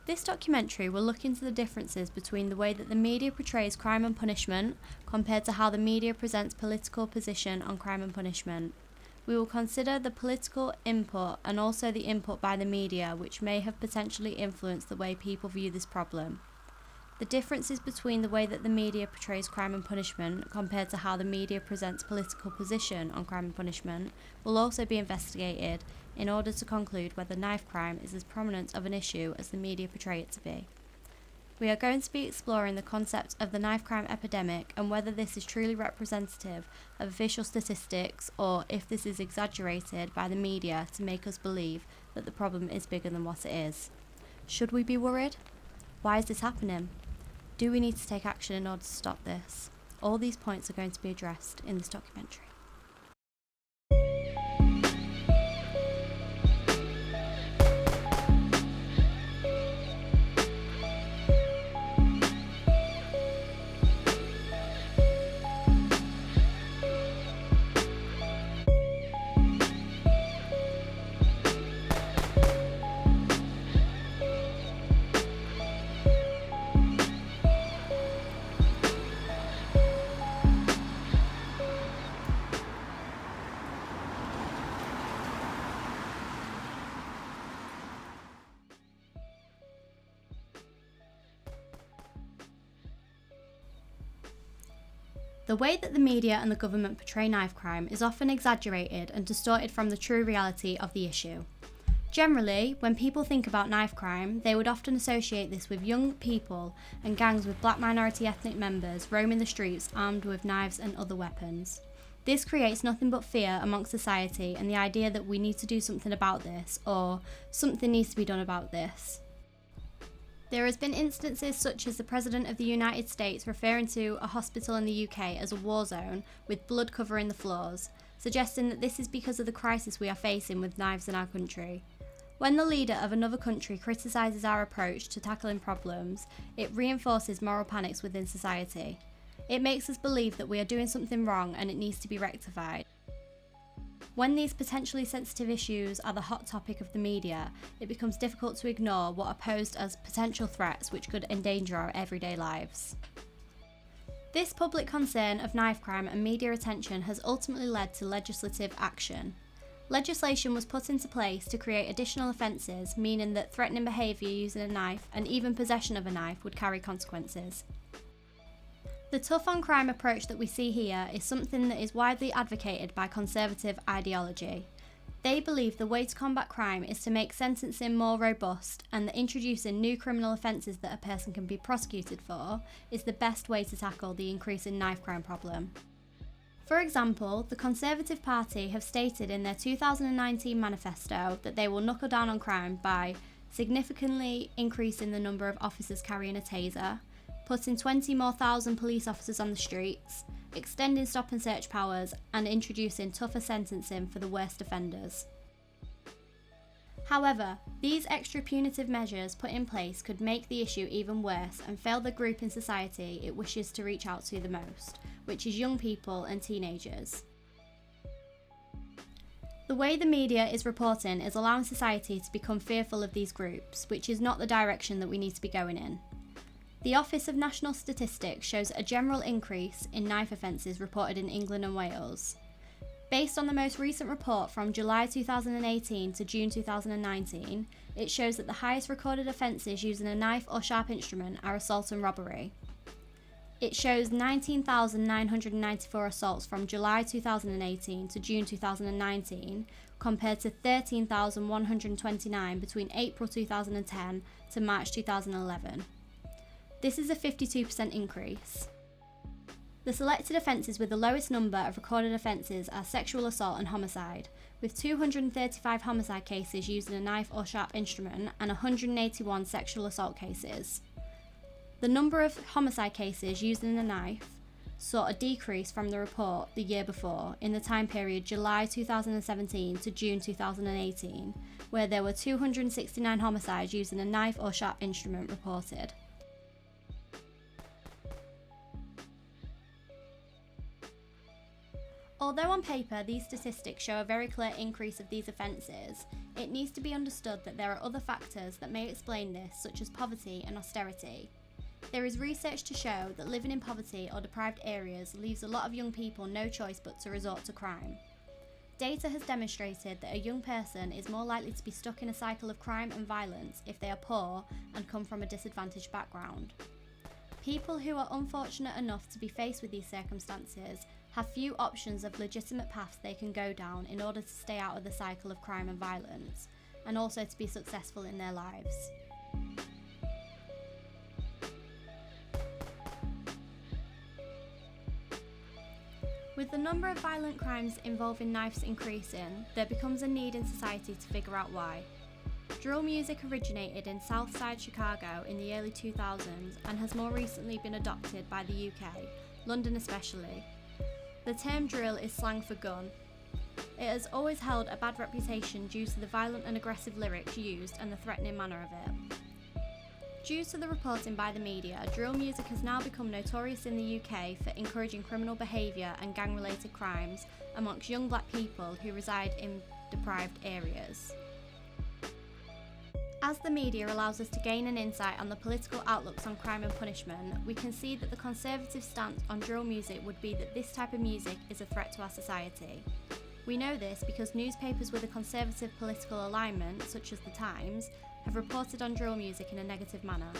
This documentary will look into the differences between the way that the media portrays crime and punishment compared to how the media presents political position on crime and punishment. We will consider the political input and also the input by the media, which may have potentially influenced the way people view this problem. The differences between the way that the media portrays crime and punishment compared to how the media presents political position on crime and punishment will also be investigated in order to conclude whether knife crime is as prominent of an issue as the media portray it to be. We are going to be exploring the concept of the knife crime epidemic and whether this is truly representative of official statistics or if this is exaggerated by the media to make us believe that the problem is bigger than what it is. Should we be worried? Why is this happening? Do we need to take action in order to stop this? All these points are going to be addressed in this documentary. The way that the media and the government portray knife crime is often exaggerated and distorted from the true reality of the issue. Generally, when people think about knife crime, they would often associate this with young people and gangs with black minority ethnic members roaming the streets armed with knives and other weapons. This creates nothing but fear amongst society and the idea that we need to do something about this, or something needs to be done about this. There has been instances such as the President of the United States referring to a hospital in the UK as a war zone with blood covering the floors, suggesting that this is because of the crisis we are facing with knives in our country. When the leader of another country criticises our approach to tackling problems, it reinforces moral panics within society. It makes us believe that we are doing something wrong and it needs to be rectified. When these potentially sensitive issues are the hot topic of the media, it becomes difficult to ignore what are posed as potential threats which could endanger our everyday lives. This public concern of knife crime and media attention has ultimately led to legislative action. Legislation was put into place to create additional offences, meaning that threatening behaviour using a knife and even possession of a knife would carry consequences. The tough on crime approach that we see here is something that is widely advocated by conservative ideology. They believe the way to combat crime is to make sentencing more robust, and that introducing new criminal offences that a person can be prosecuted for is the best way to tackle the increasing knife crime problem. For example, the Conservative Party have stated in their 2019 manifesto that they will knuckle down on crime by significantly increasing the number of officers carrying a taser, putting 20,000 more police officers on the streets, extending stop and search powers, and introducing tougher sentencing for the worst offenders. However, these extra punitive measures put in place could make the issue even worse and fail the group in society it wishes to reach out to the most, which is young people and teenagers. The way the media is reporting is allowing society to become fearful of these groups, which is not the direction that we need to be going in. The Office of National Statistics shows a general increase in knife offences reported in England and Wales. Based on the most recent report from July 2018 to June 2019, it shows that the highest recorded offences using a knife or sharp instrument are assault and robbery. It shows 19,994 assaults from July 2018 to June 2019, compared to 13,129 between April 2010 to March 2011. This is a 52% increase. The selected offences with the lowest number of recorded offences are sexual assault and homicide, with 235 homicide cases using a knife or sharp instrument and 181 sexual assault cases. The number of homicide cases using a knife saw a decrease from the report the year before in the time period July 2017 to June 2018, where there were 269 homicides using a knife or sharp instrument reported. Although on paper these statistics show a very clear increase of these offences, it needs to be understood that there are other factors that may explain this, such as poverty and austerity. There is research to show that living in poverty or deprived areas leaves a lot of young people no choice but to resort to crime. Data has demonstrated that a young person is more likely to be stuck in a cycle of crime and violence if they are poor and come from a disadvantaged background. People who are unfortunate enough to be faced with these circumstances have few options of legitimate paths they can go down in order to stay out of the cycle of crime and violence, and also to be successful in their lives. With the number of violent crimes involving knives increasing, there becomes a need in society to figure out why. Drill music originated in Southside Chicago in the early 2000s and has more recently been adopted by the UK, London especially. The term drill is slang for gun. It has always held a bad reputation due to the violent and aggressive lyrics used and the threatening manner of it. Due to the reporting by the media, drill music has now become notorious in the UK for encouraging criminal behaviour and gang-related crimes amongst young black people who reside in deprived areas. As the media allows us to gain an insight on the political outlooks on crime and punishment, we can see that the Conservative stance on drill music would be that this type of music is a threat to our society. We know this because newspapers with a Conservative political alignment, such as The Times, have reported on drill music in a negative manner.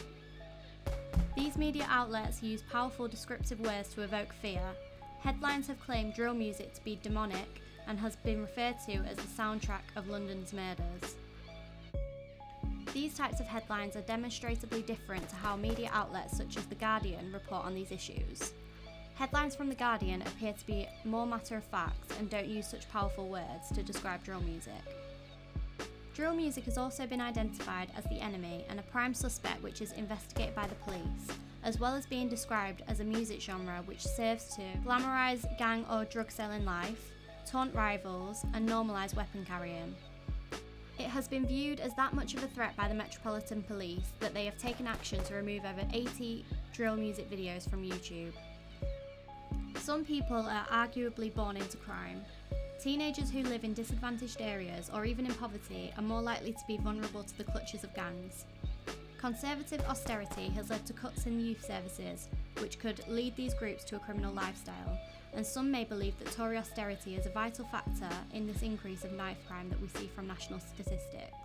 These media outlets use powerful descriptive words to evoke fear. Headlines have claimed drill music to be demonic and has been referred to as the soundtrack of London's murders. These types of headlines are demonstrably different to how media outlets such as The Guardian report on these issues. Headlines from The Guardian appear to be more matter of fact and don't use such powerful words to describe drill music. Drill music has also been identified as the enemy and a prime suspect which is investigated by the police, as well as being described as a music genre which serves to glamorise gang or drug selling life, taunt rivals and normalise weapon carrying. It has been viewed as that much of a threat by the Metropolitan Police that they have taken action to remove over 80 drill music videos from YouTube. Some people are arguably born into crime. Teenagers who live in disadvantaged areas or even in poverty are more likely to be vulnerable to the clutches of gangs. Conservative austerity has led to cuts in youth services, which could lead these groups to a criminal lifestyle, and some may believe that Tory austerity is a vital factor in this increase of knife crime that we see from national statistics.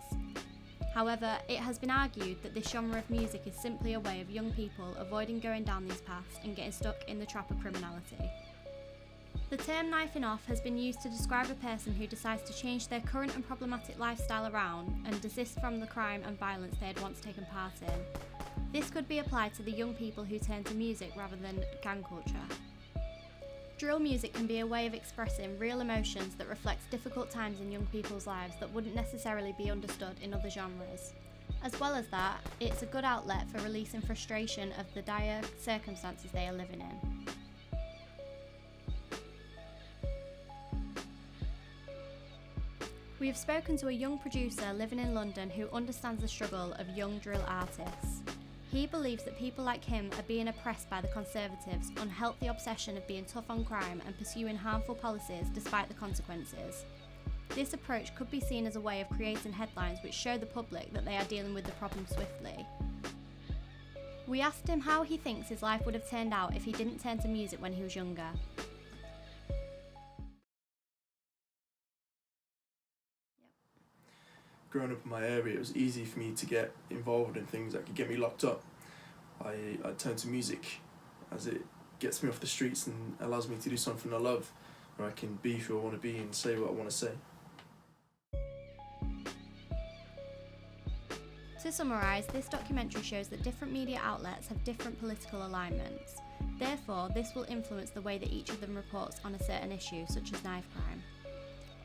However, it has been argued that this genre of music is simply a way of young people avoiding going down these paths and getting stuck in the trap of criminality. The term knifing off has been used to describe a person who decides to change their current and problematic lifestyle around and desist from the crime and violence they had once taken part in. This could be applied to the young people who turn to music rather than gang culture. Drill music can be a way of expressing real emotions that reflects difficult times in young people's lives that wouldn't necessarily be understood in other genres. As well as that, it's a good outlet for releasing frustration of the dire circumstances they are living in. We have spoken to a young producer living in London who understands the struggle of young drill artists. He believes that people like him are being oppressed by the Conservatives' unhealthy obsession of being tough on crime and pursuing harmful policies despite the consequences. This approach could be seen as a way of creating headlines which show the public that they are dealing with the problem swiftly. We asked him how he thinks his life would have turned out if he didn't turn to music when he was younger. Growing up in my area, it was easy for me to get involved in things that could get me locked up. I turn to music as it gets me off the streets and allows me to do something I love, where I can be who I want to be and say what I want to say. To summarise, this documentary shows that different media outlets have different political alignments. Therefore, this will influence the way that each of them reports on a certain issue, such as knife crime.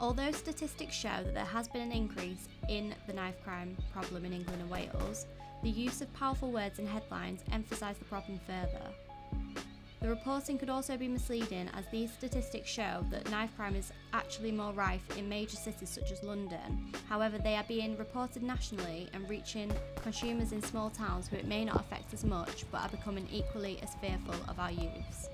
Although statistics show that there has been an increase in the knife crime problem in England and Wales, the use of powerful words in headlines emphasise the problem further. The reporting could also be misleading, as these statistics show that knife crime is actually more rife in major cities such as London. However, they are being reported nationally and reaching consumers in small towns who it may not affect as much but are becoming equally as fearful of our youths.